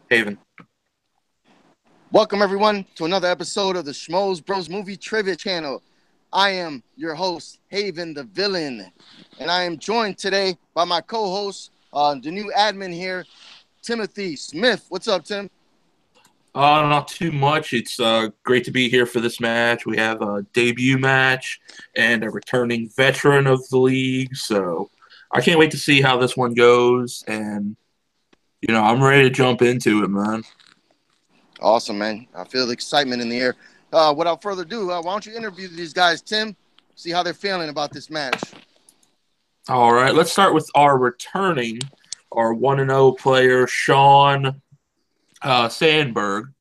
Haven. Welcome, everyone, to another episode of the Schmoes Bros Movie Trivia Channel. I am your host, Haven the Villian, and I am joined today by my co-host, the new admin here, Timothy Smith. What's up, Tim? Not too much. It's great to be here for this match. We have a debut match and a returning veteran of the league. So I can't wait to see how this one goes. And, I'm ready to jump into it, man. Awesome, man. I feel the excitement in the air. Without further ado, why don't you interview these guys, Tim? See how they're feeling about this match. All right, let's start with our 1-0 player, Shawn Sandberg.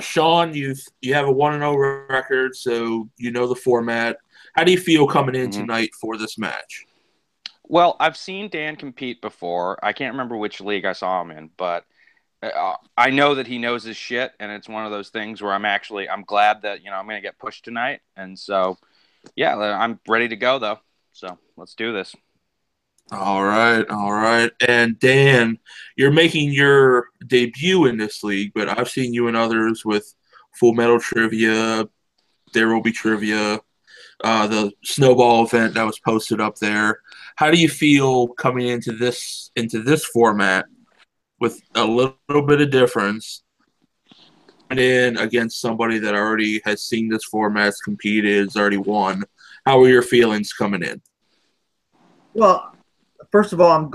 Shawn, you have a 1-0 record, so you know the format. How do you feel coming in tonight for this match? Well, I've seen Dan compete before. I can't remember which league I saw him in, but I know that he knows his shit, and it's one of those things where I'm glad that I'm going to get pushed tonight, and so yeah, I'm ready to go though. So let's do this. All right. And Dan, you're making your debut in this league, but I've seen you in others with Full Metal Trivia, There Will Be Trivia, the Snowball event that was posted up there. How do you feel coming into this format with a little bit of difference and in against somebody that already has seen this format, competed, has already won? How are your feelings coming in? Well, first of all, I'm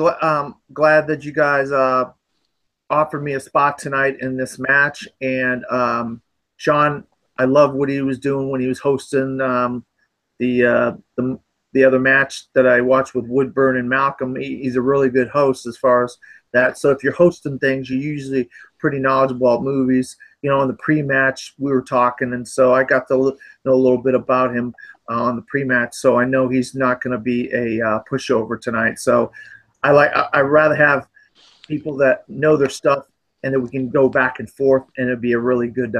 glad that you guys offered me a spot tonight in this match. And Sean, I love what he was doing when he was hosting the other match that I watched with Woodburn and Malcolm. He's a really good host as far as that. So if you're hosting things, you're usually pretty knowledgeable about movies. In the pre-match, we were talking, and so I got to know a little bit about him on the pre-match. So I know he's not going to be a pushover tonight. So I'd rather have people that know their stuff and that we can go back and forth, and it'd be a really good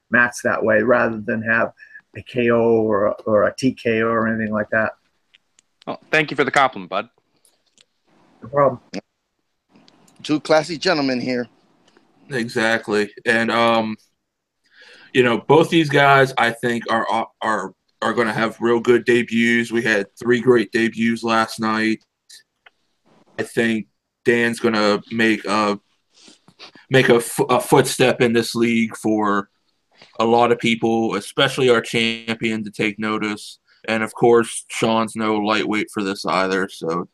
match that way, rather than have a KO or a TKO or anything like that. Well, thank you for the compliment, bud. No problem. Two classy gentlemen here. Exactly. And both these guys I think are going to have real good debuts. We had 3 great debuts last night. I think Dan's going to make a footstep in this league for a lot of people, especially our champion, to take notice. And of course, Sean's no lightweight for this either. So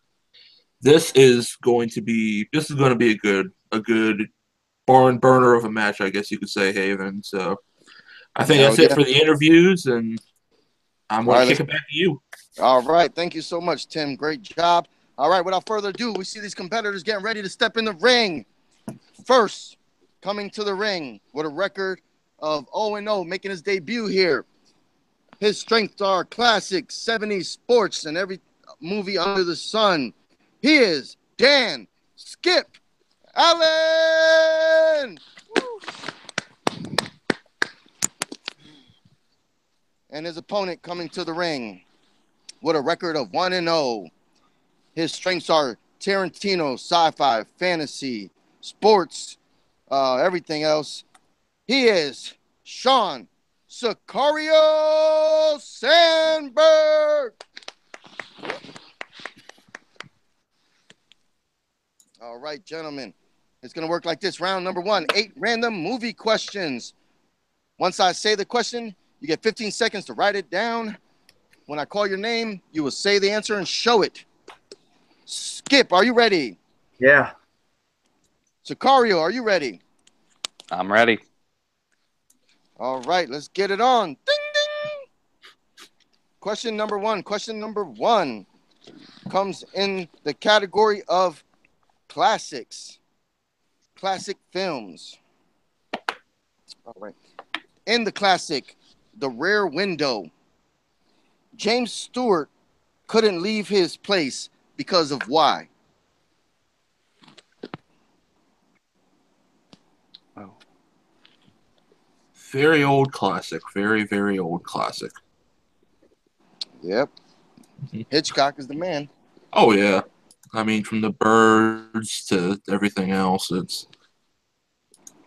this is going to be a good barn burner of a match, I guess you could say, Haven. So I think that's it for the interviews, and I'm going to kick it back to you. All right. Thank you so much, Tim. Great job. All right. Without further ado, we see these competitors getting ready to step in the ring. First, coming to the ring with a record of 0-0, making his debut here. His strengths are classic 70s sports and every movie under the sun. He is Dan Skip Allen. Woo. And his opponent coming to the ring with a record of 1-0. His strengths are Tarantino, sci-fi, fantasy, sports, everything else. He is Shawn Sandburg. All right, gentlemen. It's going to work like this. Round number 1, 8 random movie questions. Once I say the question, you get 15 seconds to write it down. When I call your name, you will say the answer and show it. Skip, are you ready? Yeah. Sicario, are you ready? I'm ready. All right, let's get it on. Ding, ding. Question number 1 comes in the category of classics. Classic films. All right. In the classic, The Rear Window, James Stewart couldn't leave his place because of why? Oh. Very old classic. Very, very old classic. Yep. Hitchcock is the man. Oh, yeah. I mean, from the birds to everything else, it's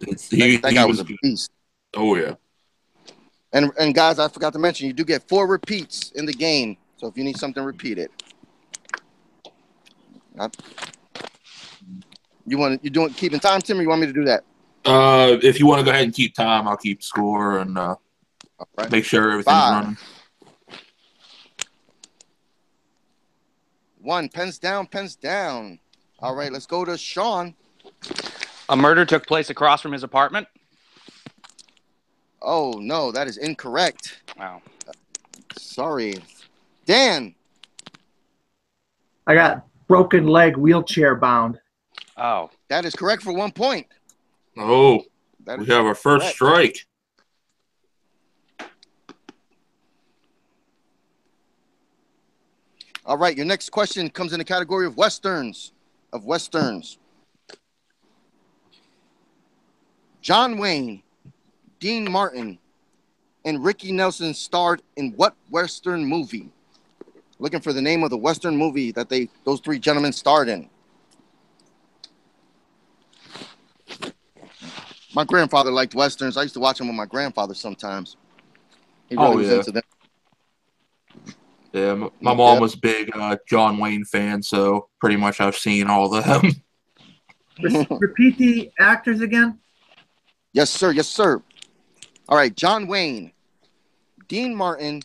That guy was a good. beast. Oh yeah. And guys, I forgot to mention, you do get 4 repeats in the game. So if you need something repeated, you doing keeping time, Tim, or you want me to do that? If you want to go ahead and keep time, I'll keep score and Right. make sure everything's 5. running. 1, pens down, pens down. All right, let's go to Sean. A murder took place across from his apartment. Oh no, that is incorrect. Wow. Sorry, Dan. I got broken leg, wheelchair bound. Oh. That is correct for 1 point. Oh, That we is have our first correct. strike. All right, your next question comes in the category of westerns. John Wayne, Dean Martin, and Ricky Nelson starred in what western movie? Looking for the name of the western movie that those 3 gentlemen starred in. My grandfather liked westerns. I used to watch them with my grandfather sometimes. He really was into them. Yeah, my mom was a big John Wayne fan, so pretty much I've seen all of them. Repeat the actors again. Yes, sir. Yes, sir. All right, John Wayne, Dean Martin,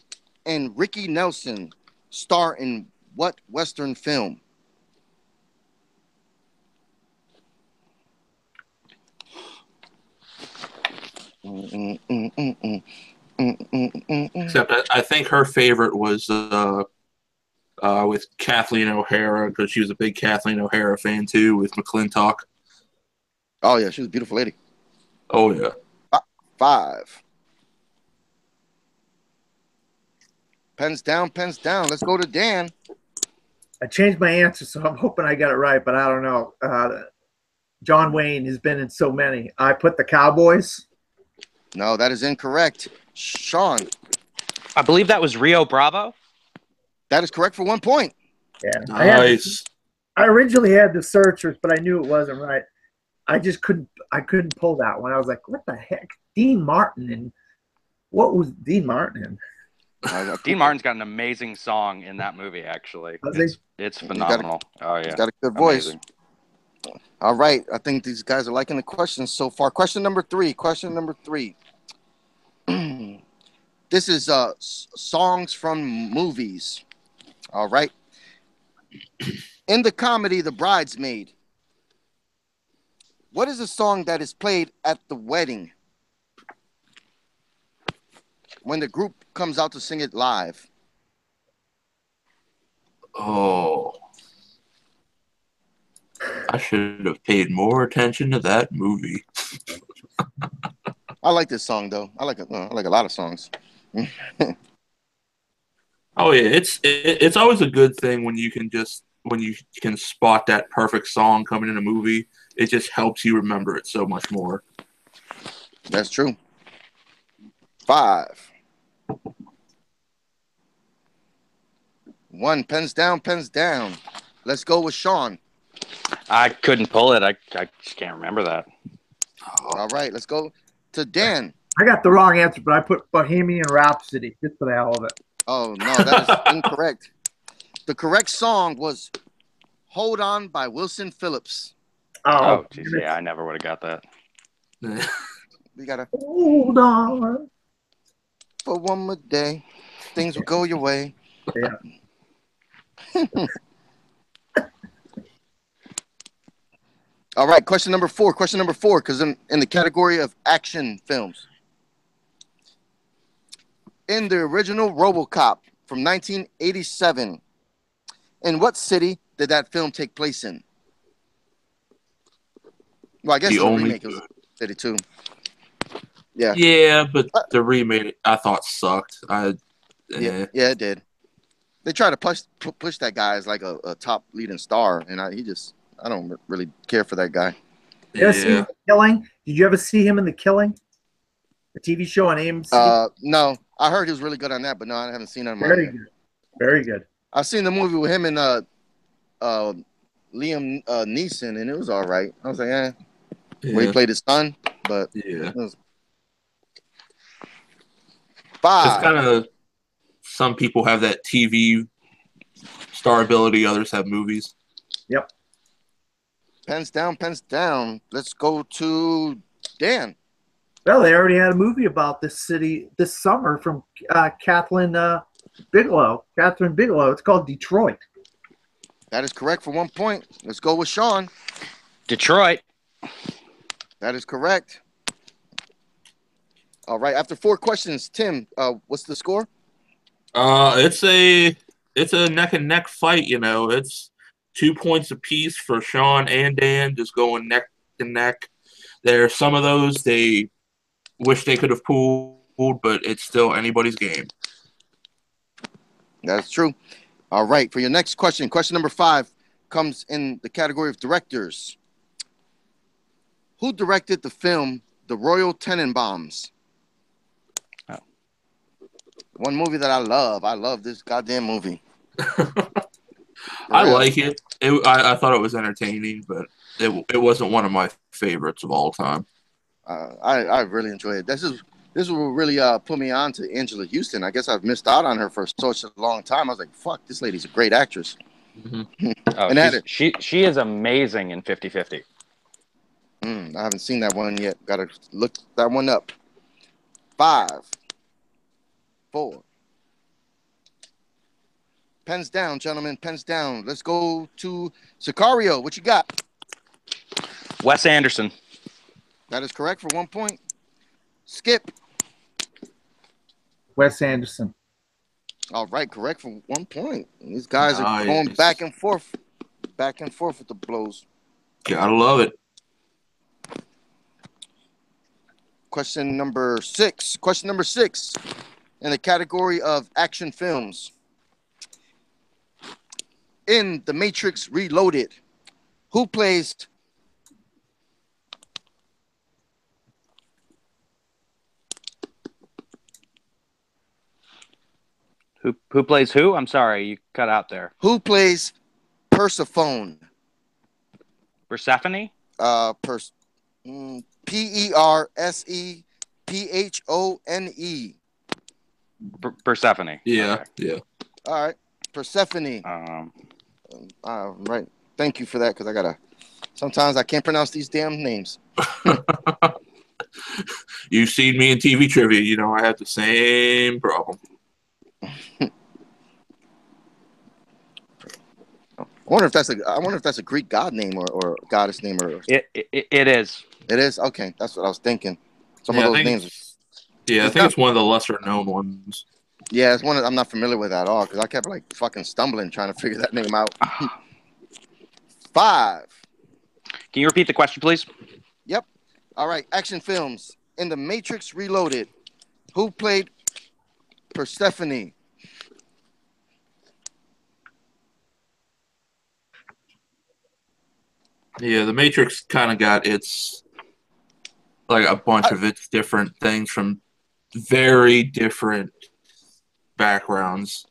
and Ricky Nelson star in what western film? Except I think her favorite was with Kathleen O'Hara, because she was a big Kathleen O'Hara fan too, with McClintock. Oh yeah, she was a beautiful lady. Oh yeah. 5. Pens down, pens down. Let's go to Dan. I changed my answer, so I'm hoping I got it right, but I don't know. John Wayne has been in so many. I put the Cowboys. No, that is incorrect. Sean. I believe that was Rio Bravo. That is correct for 1 point. Yeah. Nice. I originally had the searchers, but I knew it wasn't right. I just couldn't pull that one. I was like, what the heck? Dean Martin, and what was Dean Martin in? Dean Martin's got an amazing song in that movie, actually. It's phenomenal. He's got a good voice. Amazing. All right. I think these guys are liking the questions so far. Question number 3. This is songs from movies. All right. In the comedy The Bridesmaid, what is a song that is played at the wedding when the group comes out to sing it live? Oh. I should have paid more attention to that movie. I like this song though. I like a lot of songs. Oh yeah, it's always a good thing when you can spot that perfect song coming in a movie. It just helps you remember it so much more. That's true. 5. 1, pens down, pens down. Let's go with Sean. I couldn't pull it. I just can't remember that. All right, let's go to Dan. I got the wrong answer, but I put Bohemian Rhapsody just for the hell of it. Oh, no, that is incorrect. The correct song was Hold On by Wilson Phillips. Oh, geez, yeah, I never would have got that. We got to hold on for one more day. Things will go your way. Yeah. All right, question number 4, because in the category of action films. In the original RoboCop from 1987, in what city did that film take place in? Well, I guess the remake was 32. Yeah. Yeah, but the remake I thought sucked. Yeah, it did. They try to push that guy as like a top leading star, and I don't really care for that guy. You ever see him in The Killing? Did you ever see him in The Killing? The TV show on AMC? No. I heard he was really good on that, but no, I haven't seen him. Very good. Very good. I've seen the movie with him and Liam Neeson, and it was all right. I was like, where he played his son. but Yeah. it was It's 5. kind of some people have that TV star ability, others have movies. Yep. Pens down, pens down. Let's go to Dan. Well, they already had a movie about this city this summer from Catherine Bigelow. It's called Detroit. That is correct for 1 point. Let's go with Sean. Detroit. That is correct. All right. After 4 questions, Tim, what's the score? It's a neck and neck fight. It's 2 points apiece for Sean and Dan, just going neck to neck. There, some of those they wish they could have pulled, but it's still anybody's game. That's true. All right. For your next question, question number 5 comes in the category of directors. Who directed the film The Royal Tenenbaums? Oh. One movie that I love. I love this goddamn movie. I like it. I thought it was entertaining, but it wasn't one of my favorites of all time. I really enjoy it. This will really put me on to Angela Houston. I guess I've missed out on her for such a long time. I was like, fuck, this lady's a great actress. Oh, And she is amazing in 50-50. I haven't seen that one yet. Got to look that one up. 5, 4. Pens down, gentlemen. Pens down. Let's go to Sicario. What you got? Wes Anderson. That is correct for 1 point. Skip. Wes Anderson. All right, correct for 1 point. And these guys are Nice. going back and forth with the blows. Gotta love it. Question number 6. Question number 6 in the category of action films. In The Matrix Reloaded, who plays Who plays who? I'm sorry, you cut out there. Who plays Persephone? Persephone? Persephone. Persephone. Yeah, Okay. yeah. All right, Persephone. Right. Thank you for that, because sometimes I can't pronounce these damn names. You've seen me in TV trivia. I have the same problem. I wonder if that's a Greek god name or goddess name or. It is. It is? Okay, that's what I was thinking. Some Yeah, of those names. I think it's one of the lesser known ones. Yeah, it's one I'm not familiar with at all, because I kept fucking stumbling trying to figure that name out. 5. Can you repeat the question, please? Yep. All right. Action films. In The Matrix Reloaded, who played Persephone? Yeah, The Matrix kind of got a bunch of its different things from very different backgrounds.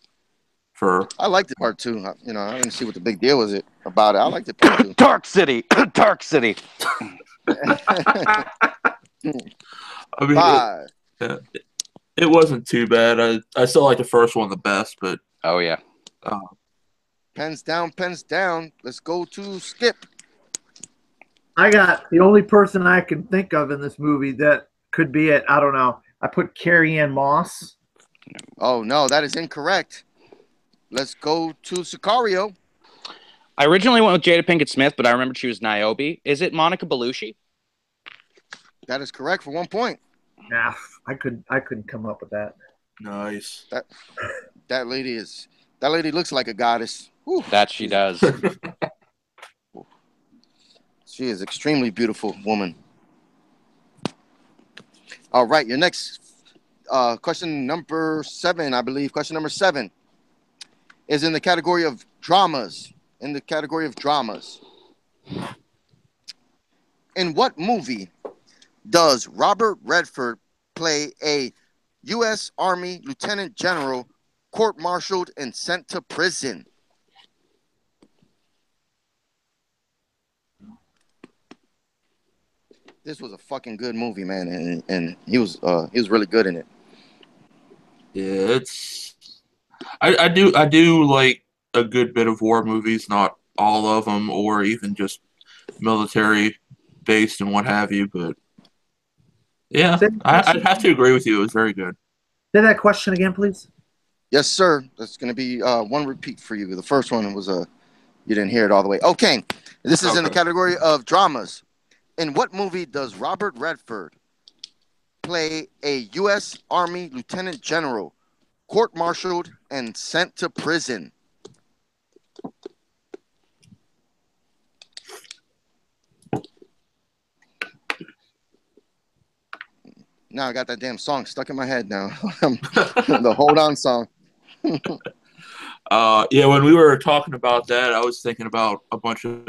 I liked it part 2. I didn't see what the big deal was about it. I liked it part 2. Dark City. Dark City. I mean, 5. it wasn't too bad. I still like the first one the best, but Oh yeah. Pens down, pens down. Let's go to Skip. I got the only person I can think of in this movie that could be it. I don't know. I put Carrie Ann Moss. Oh no, that is incorrect. Let's go to Sicario. I originally went with Jada Pinkett Smith, but I remembered she was Niobe. Is it Monica Bellucci? That is correct for 1 point. Nah, I couldn't come up with that. nice. That lady looks like a goddess. Whew. That she does. She is extremely beautiful woman. All right, your next question number 7, I believe. Question number 7 is in the category of dramas. In what movie does Robert Redford play a U.S. Army Lieutenant General court-martialed and sent to prison? This was a fucking good movie, man, and he was really good in it. Yeah, I do like a good bit of war movies, not all of them, or even just military based and what have you. But yeah, I'd have to agree with you. It was very good. Say that question again, please. Yes, sir. That's going to be one repeat for you. The first one was you didn't hear it all the way. Okay, this is in the category of dramas. In what movie does Robert Redford play a U.S. Army Lieutenant General, court-martialed and sent to prison? Now I got that damn song stuck in my head now. The Hold On song. Yeah, when we were talking about that, I was thinking about a bunch of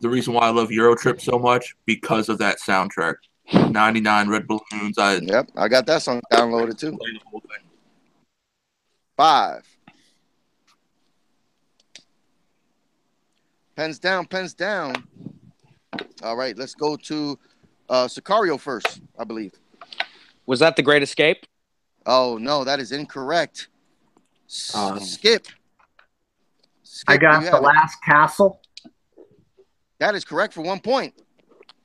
the reason why I love Eurotrip so much because of that soundtrack. 99 Red Balloons. Yep, I got that song downloaded too. 5. Pens down, pens down. All right, let's go to Sicario first, I believe. Was that The Great Escape? Oh, no, that is incorrect. Skip. I got The Last Castle. That is correct for 1 point.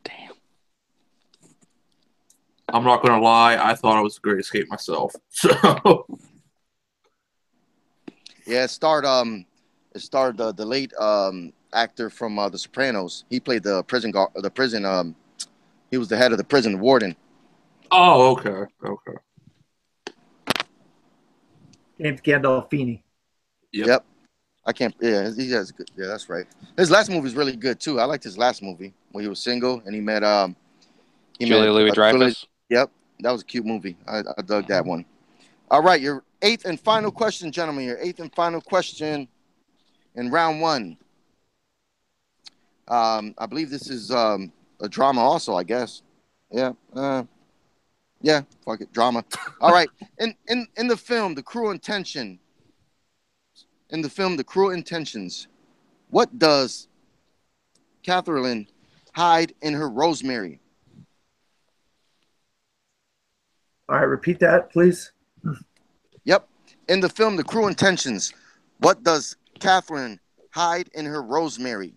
Damn. I'm not going to lie. I thought it was The Great Escape myself. So. Yeah, it starred the late actor from The Sopranos. He played the prison guard, he was the head of the prison, the warden. Oh, okay. James Gandolfini. Yep. I can't. Yeah, he has good. Yeah, that's right. His last movie is really good too. I liked his last movie when he was single and he met Julia Louis-Dreyfus. Yep, that was a cute movie. I dug that one. All right, your 8th and final question, gentlemen. Your 8th and final question in round 1. I believe this is a drama also, I guess. Yeah. Yeah, fuck it, drama. All right. In the film, The Cruel Intention. In the film, The Cruel Intentions, what does Catherine hide in her rosemary? All right, repeat that, please. Yep. In the film, The Cruel Intentions, what does Catherine hide in her rosemary?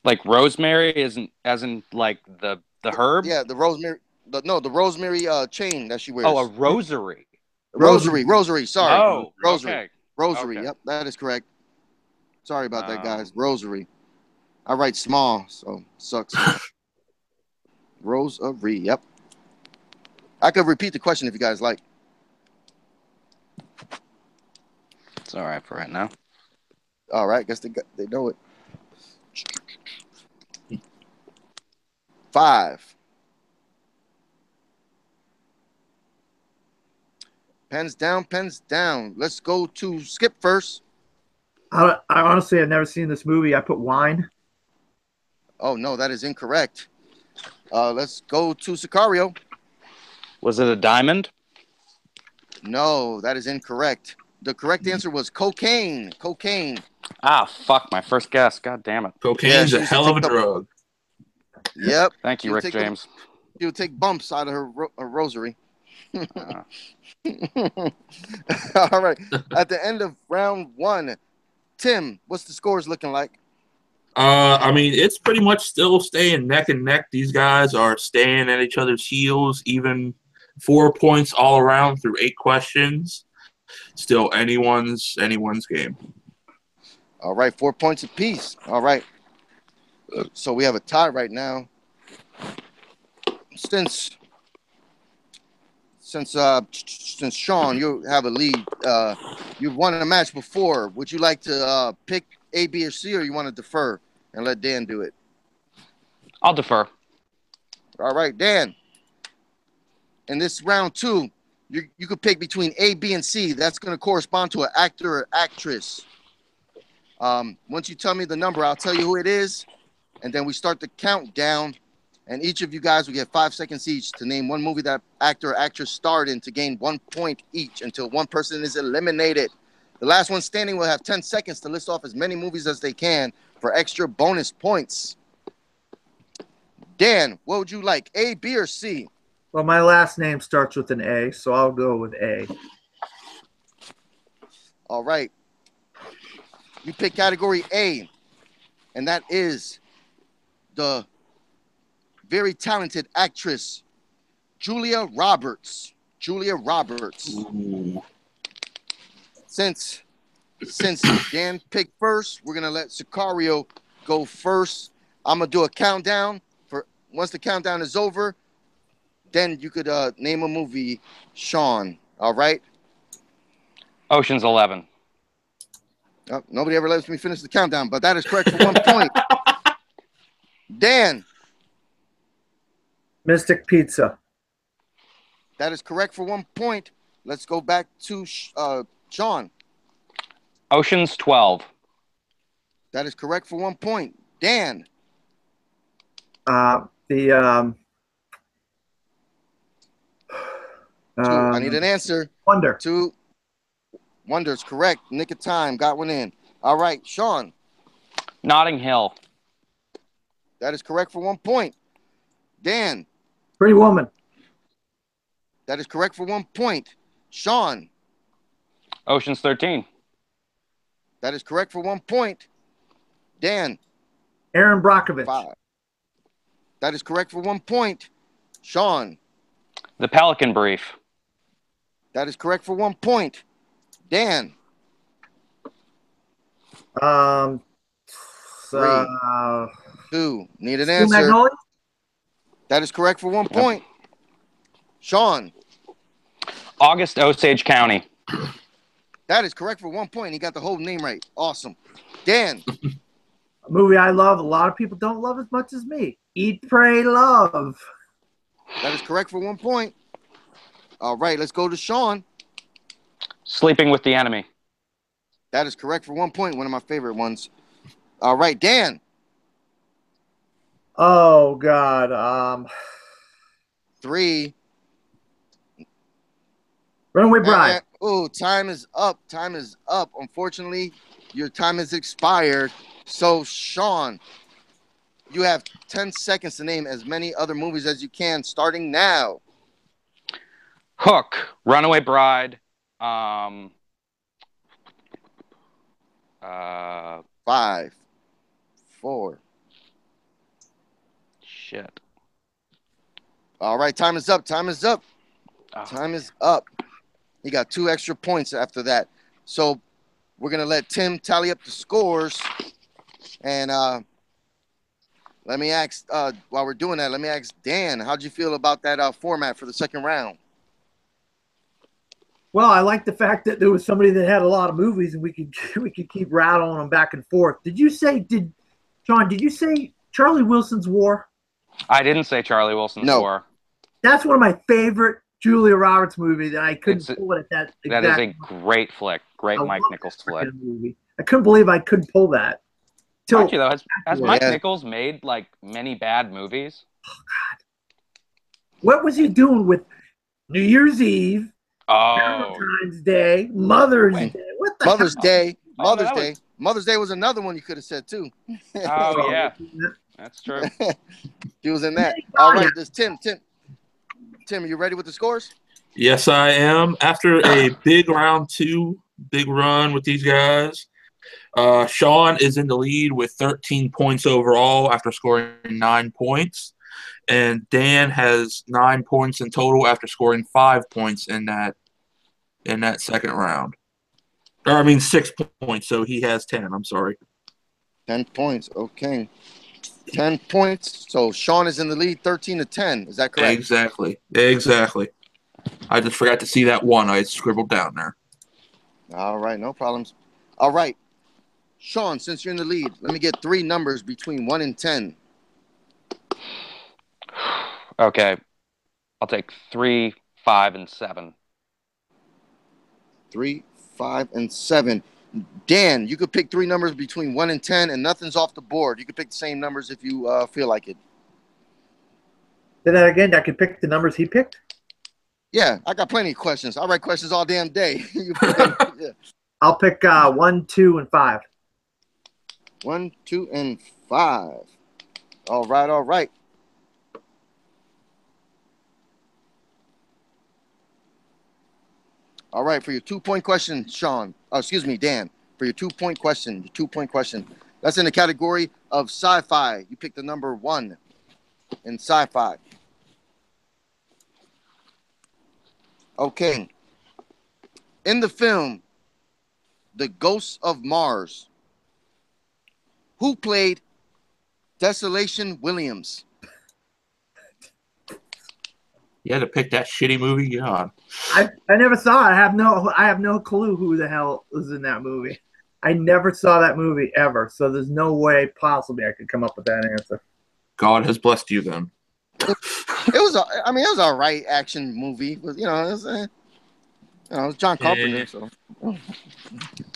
Like rosemary isn't as in like the herb? Yeah, the rosemary. The rosemary chain that she wears. Oh, a rosary. Rosary. Sorry. Oh, rosary. Okay. Rosary. Okay. Yep, that is correct. Sorry about that, guys. Rosary. I write small, so sucks. Rosary. Yep. I could repeat the question if you guys like. It's all right for right now. All right. Guess they know it. 5. Pens down. Let's go to Skip first. I honestly have never seen this movie. I put wine. Oh, no, that is incorrect. Let's go to Sicario. Was it a diamond? No, that is incorrect. The correct answer was cocaine. Ah, fuck, my first guess. God damn it. Cocaine's a hell of a drug. Yep. Thank you, Rick James. She would take bumps out of her rosary. All right. At the end of round 1, Tim, what's the scores looking like? I mean, it's pretty much still staying neck and neck. These guys are staying at each other's heels, even 4 points all around through 8 questions. Still anyone's game. All right, 4 points apiece. All right. So we have a tie right now. Since Sean, you have a lead. You've won a match before. Would you like to pick A, B, or C, or you want to defer and let Dan do it? I'll defer. All right, Dan. In this round 2, you could pick between A, B, and C. That's going to correspond to an actor or actress. Once you tell me the number, I'll tell you who it is, and then we start the countdown. And each of you guys will get 5 seconds each to name one movie that actor or actress starred in to gain 1 point each until one person is eliminated. The last one standing will have 10 seconds to list off as many movies as they can for extra bonus points. Dan, what would you like, A, B, or C? Well, my last name starts with an A, so I'll go with A. All right. You pick category A, and that is the very talented actress, Julia Roberts. Julia Roberts. Ooh. Since Dan picked first, we're gonna let Sicario go first. I'm gonna do a countdown. For once the countdown is over, then you could name a movie, Sean. All right. Ocean's 11. Oh, nobody ever lets me finish the countdown, but that is correct for 1 point. Dan, Mystic Pizza. that is correct for 1 point. Let's go back to Sean. Ocean's 12. That is correct for 1 point. Dan, I need an answer. Wonder. 2. Wonder's correct. Nick of time. Got one in. All right, Sean. Notting Hill. That is correct for 1 point. Dan. Pretty Woman. That is correct for 1 point. Sean. Ocean's 13. That is correct for 1 point. Dan. Aaron Brockovich. 5. That is correct for 1 point. Sean. The Pelican Brief. That is correct for 1 point. Dan. 3. 2. Need an answer. Magnolia? That is correct for 1 point. Sean. August Osage County. That is correct for 1 point. He got the whole name right. Awesome. Dan. A movie I love. A lot of people don't love as much as me. Eat, Pray, Love. That is correct for 1 point. All right, let's go to Sean. Sleeping with the Enemy. That is correct for 1 point. One of my favorite ones. All right, Dan. Oh, God. 3. Runaway Bride. Oh, time is up. Time is up. Unfortunately, your time has expired. So, Sean, you have 10 seconds to name as many other movies as you can, starting now. Hook. Runaway Bride. 5, 4. Shit. All right, time is up. Time is up. Time is up. He got 2 extra points after that. So we're going to let Tim tally up the scores. And let me ask, while we're doing that, let me ask Dan, how'd you feel about that format for the second round? Well, I like the fact that there was somebody that had a lot of movies and we could keep rattling them back and forth. Sean, did you say Charlie Wilson's War? I didn't say Charlie Wilson's War. That's one of my favorite Julia Roberts movies, and I couldn't pull it at that exact That is a great flick. Great Mike Nichols flick. Movie. I couldn't believe I couldn't pull that. Actually, though, has Mike Nichols made like many bad movies? Oh, God. What was he doing with New Year's Eve, Valentine's Day, Mother's Day? What the Mother's hell? Day. Mother's Day. Mother's Day was another one you could have said, too. Oh, yeah. That's true. He was in that. All right, there's Tim. Tim, are you ready with the scores? Yes, I am. After a big round 2, big run with these guys, Sean is in the lead with 13 points overall after scoring 9 points. And Dan has 9 points in total after scoring 5 points in that second round. Or, I mean, 6 points, so he has 10. I'm sorry. 10 points. Okay. 10 points. So Sean is in the lead 13-10. Is that correct? Exactly. I just forgot to see that one I scribbled down there. All right, no problems. All right. Sean, since you're in the lead, let me get 3 numbers between 1 and 10. Okay. I'll take 3, 5, and 7. 3, 5, and 7. Dan, you could pick 3 numbers between 1 and 10, and nothing's off the board. You could pick the same numbers if you feel like it. Say that again. I could pick the numbers he picked? Yeah, I got plenty of questions. I write questions all damn day. Yeah. I'll pick 1, 2, and 5. 1, 2, and 5. All right. All right, for your 2-point question, Sean. Oh, excuse me, Dan. For your 2-point question, That's in the category of sci-fi. You picked the number 1 in sci-fi. Okay. In the film, The Ghosts of Mars, who played Desolation Williams? You had to pick that shitty movie? God. I never saw it. I have no clue who the hell was in that movie. I never saw that movie ever, so there's no way possibly I could come up with that answer. God has blessed you then. It was a right action movie. But, it was John Carpenter. Yeah. So,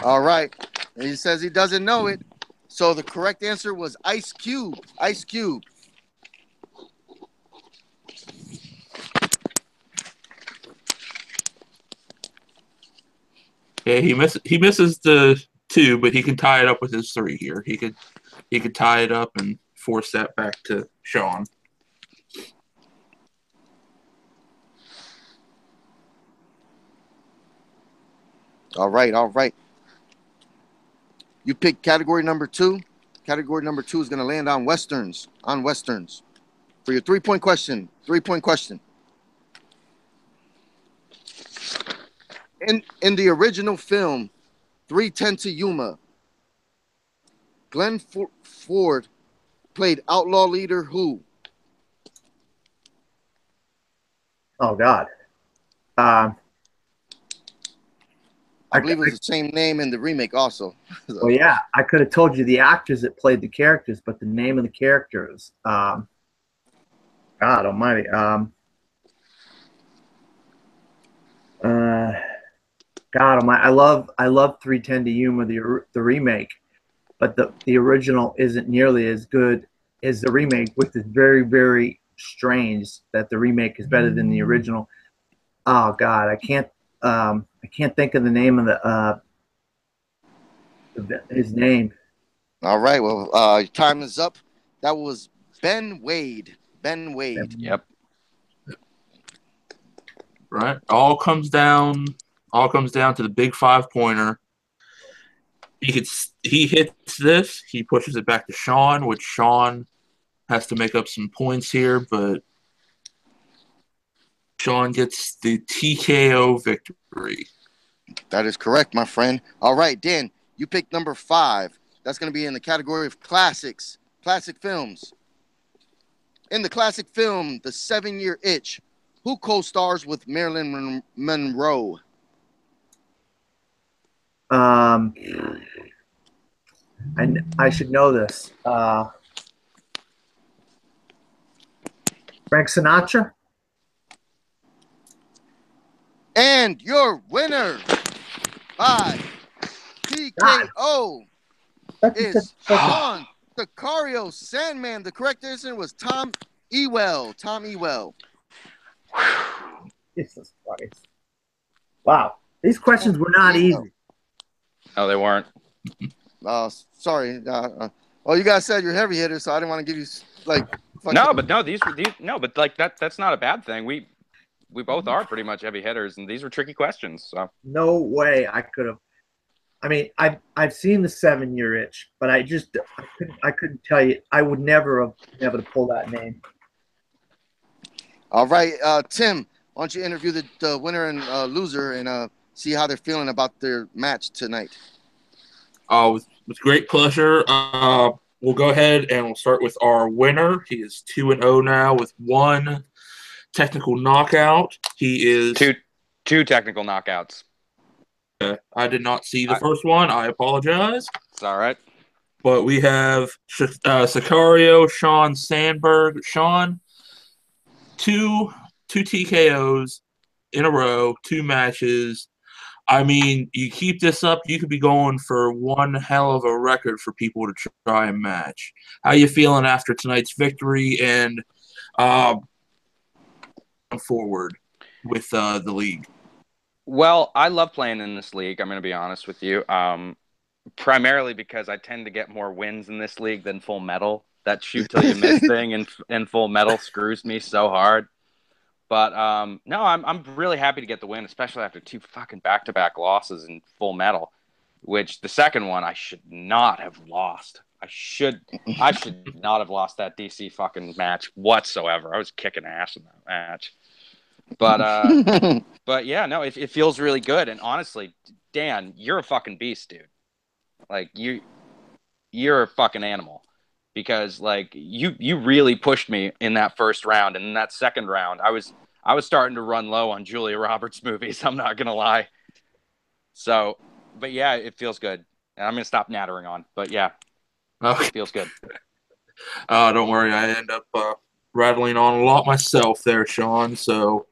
all right. And he says he doesn't know it. So the correct answer was Ice Cube. Ice Cube. Yeah, he misses the 2, but he can tie it up with his 3 here. He could tie it up and force that back to Sean. All right. You picked category number 2. Category number 2 is going to land on Westerns. For your 3-point question. In the original film, 3:10 to Yuma, Glenn Ford played outlaw leader who? Oh, God. I believe it was the same name in the remake also. Well, yeah, I could have told you the actors that played the characters, but the name of the characters, God almighty. God almighty, I love 3:10 to Yuma, the remake, but the original isn't nearly as good as the remake, which is very, very strange that the remake is better than the original. Oh God, I can't think of the name of his name. All right, well, time is up. That was Ben Wade. Yep. Right. All comes down to the big 5-pointer. He hits this. He pushes it back to Sean, which Sean has to make up some points here, but Sean gets the TKO victory. That is correct, my friend. All right, Dan, you picked number 5. That's going to be in the category of classics, classic films. In the classic film, The 7-Year Itch, who co-stars with Marilyn Monroe? I should know this. Frank Sinatra? And your winner by TKO is Shawn Sandman. The correct answer was Tom Ewell. Jesus Christ. Wow. These questions were not easy. No, they weren't. Sorry. Well, you guys said you're heavy hitter, so I didn't want to give you but like that's not a bad thing. We both are pretty much heavy hitters, and these were tricky questions. So no way I could have. I mean, I've seen The 7-Year Itch, but I couldn't tell you. I would never have been able to pull that name. All right, Tim, why don't you interview the winner and loser and see how they're feeling about their match tonight? With great pleasure. We'll go ahead and we'll start with our winner. He is 2-0 now with 1 technical knockout. He is two technical knockouts. I did not see the first one. I apologize. It's all right. But we have Sicario, Shawn Sandburg. Sean, two TKOs in a row, 2 matches. I mean, you keep this up, you could be going for one hell of a record for people to try and match. How you feeling after tonight's victory and forward with the league? Well, I love playing in this league. I'm going to be honest with you. Primarily because I tend to get more wins in this league than Full Metal. That shoot till you miss thing in Full Metal screws me so hard. But no, I'm really happy to get the win, especially after 2 fucking back-to-back losses in Full Metal, which the second one I should not have lost. I should not have lost that DC fucking match whatsoever. I was kicking ass in that match. But yeah, no, it feels really good. And honestly, Dan, you're a fucking beast, dude. Like you're a fucking animal. Because like you really pushed me in that first round, and in that second round, I was starting to run low on Julia Roberts movies. I'm not gonna lie. So, but yeah, it feels good, and I'm gonna stop nattering on. But yeah, it feels good. Don't worry, I end up rattling on a lot myself there, Sean. So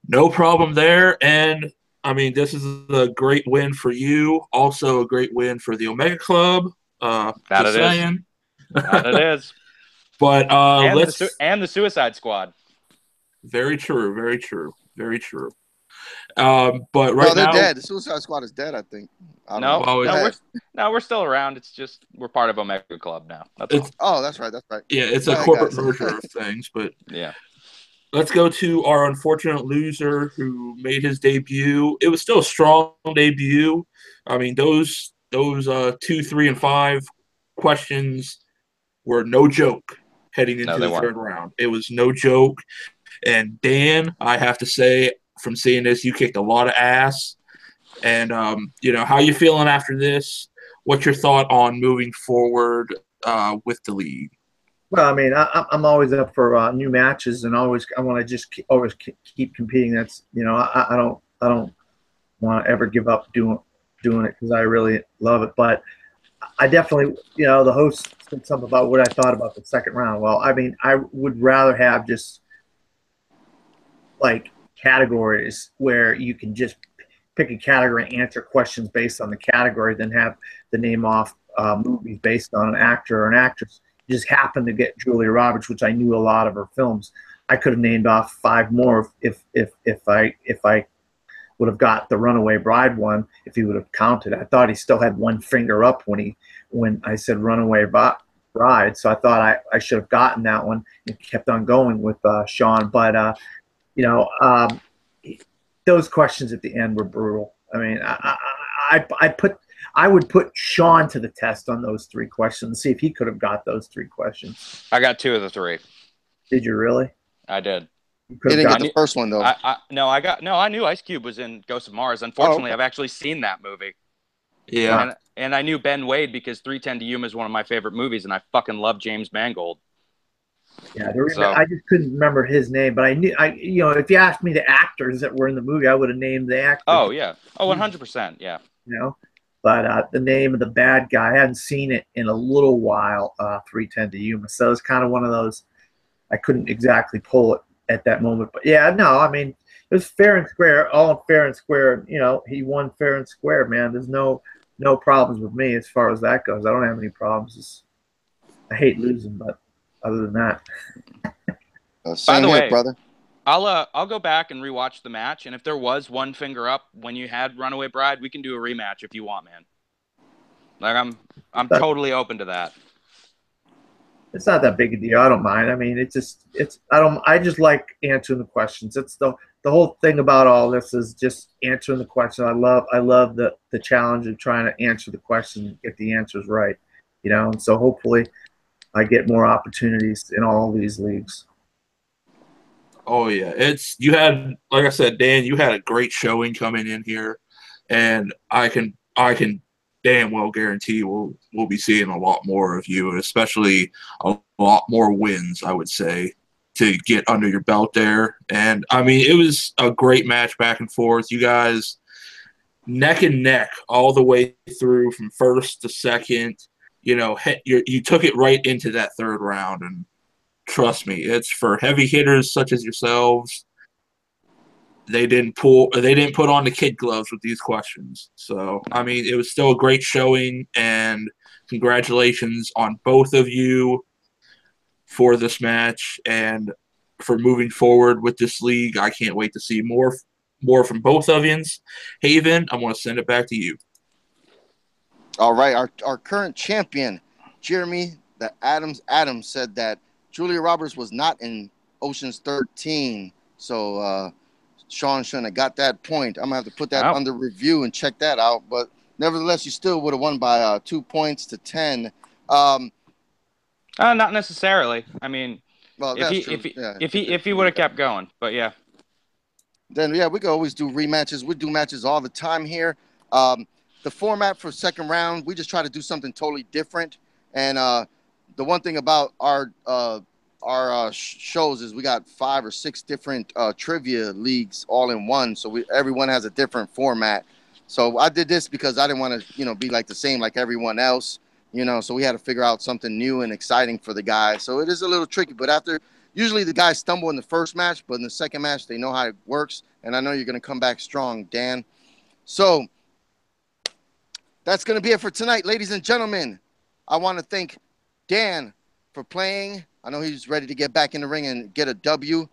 no problem there. And I mean, this is a great win for you. Also, a great win for the Omega Club. That just it saying. is. That it is. But and the Suicide Squad. Very true. Very true. Very true. But right they're now, dead. The Suicide Squad is dead, I think. We're still around. It's just we're part of Omega Club now. That's all. Oh, that's right. That's right. Yeah, it's a corporate merger of things. But yeah, let's go to our unfortunate loser who made his debut. It was still a strong debut. I mean, those 2, 3, and 5 questions were no joke heading into the third round. It was no joke. And Dan, I have to say, from seeing this, you kicked a lot of ass. And, how you feeling after this? What's your thought on moving forward with the league? Well, I mean, I'm always up for new matches, and I want to just keep competing. That's I don't want to ever give up doing it because I really love it. But I definitely, the host said something about what I thought about the second round. Well, I mean, I would rather have just like categories where you can just pick a category and answer questions based on the category than have the name off movies based on an actor or an actress. You just happened to get Julia Roberts, which I knew a lot of her films. I could have named off 5 more if I would have got the Runaway Bride one if he would have counted. I thought he still had one finger up when I said Runaway Bride, so I thought I should have gotten that one and kept on going with Sean. But those questions at the end were brutal. I mean, I would put Sean to the test on those 3 questions, see if he could have got those 3 questions. I got 2 of the 3. Did you really? I did. You didn't get the first one though. I knew Ice Cube was in Ghost of Mars. Unfortunately, okay. I've actually seen that movie. Yeah. And I knew Ben Wade because 3:10 to Yuma is one of my favorite movies, and I fucking love James Mangold. Yeah, I just couldn't remember his name, but I knew if you asked me the actors that were in the movie, I would have named the actors. Oh yeah. Oh, 100%. Yeah. But the name of the bad guy, I hadn't seen it in a little while. 3:10 to Yuma, so it's kind of one of those I couldn't exactly pull it at that moment. But yeah, no, I mean, it was fair and square, all fair and square. He won fair and square, man. There's no problems with me as far as that goes. I don't have any problems. I hate losing, but other than that. By the way, brother, I'll go back and rewatch the match, and if there was one finger up when you had Runaway Bride, we can do a rematch if you want, man. Like I'm totally open to that. It's not that big a deal. I don't mind. I mean, I just like answering the questions. It's the whole thing about all this is just answering the question. I love the challenge of trying to answer the question and get the answers right. And so hopefully I get more opportunities in all these leagues. Oh yeah, you had, like I said, Dan, you had a great showing coming in here, and I can damn well guarantee we'll be seeing a lot more of you, especially a lot more wins, I would say, to get under your belt there. And I mean, it was a great match back and forth. You guys neck and neck all the way through from first to second. You took it right into that third round, and trust me, it's for heavy hitters such as yourselves. They didn't put on the kid gloves with these questions. So, I mean, it was still a great showing, and congratulations on both of you for this match and for moving forward with this league. I can't wait to see more from both of you. Haven, I'm going to send it back to you. All right, our current champion, Jeremy the Adams said that Julia Roberts was not in Ocean's 13. So Sean shouldn't have got that point. I'm going to have to put that Oh. under review and check that out. But nevertheless, you still would have won by 2 points to 10. Not necessarily. I mean, Well, if that's true. if he would have kept going, but yeah. Then we could always do rematches. We do matches all the time here. The format for second round, we just try to do something totally different. And the one thing about our shows is we got 5 or 6 different trivia leagues all in one. So everyone has a different format. So I did this because I didn't want to, be like the same like everyone else. So we had to figure out something new and exciting for the guys. So it is a little tricky, but usually the guys stumble in the first match, but in the second match, they know how it works. And I know you're going to come back strong, Dan. So that's going to be it for tonight, ladies and gentlemen. I want to thank Dan for playing. I know he's ready to get back in the ring and get a W.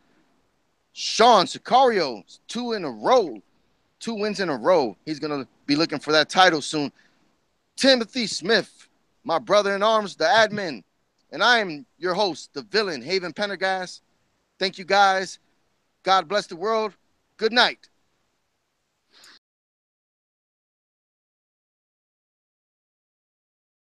Sean Sicario, 2 wins in a row. He's going to be looking for that title soon. Timothy Smith, my brother in arms, the admin. And I am your host, the villain, Haven Pendergast. Thank you, guys. God bless the world. Good night.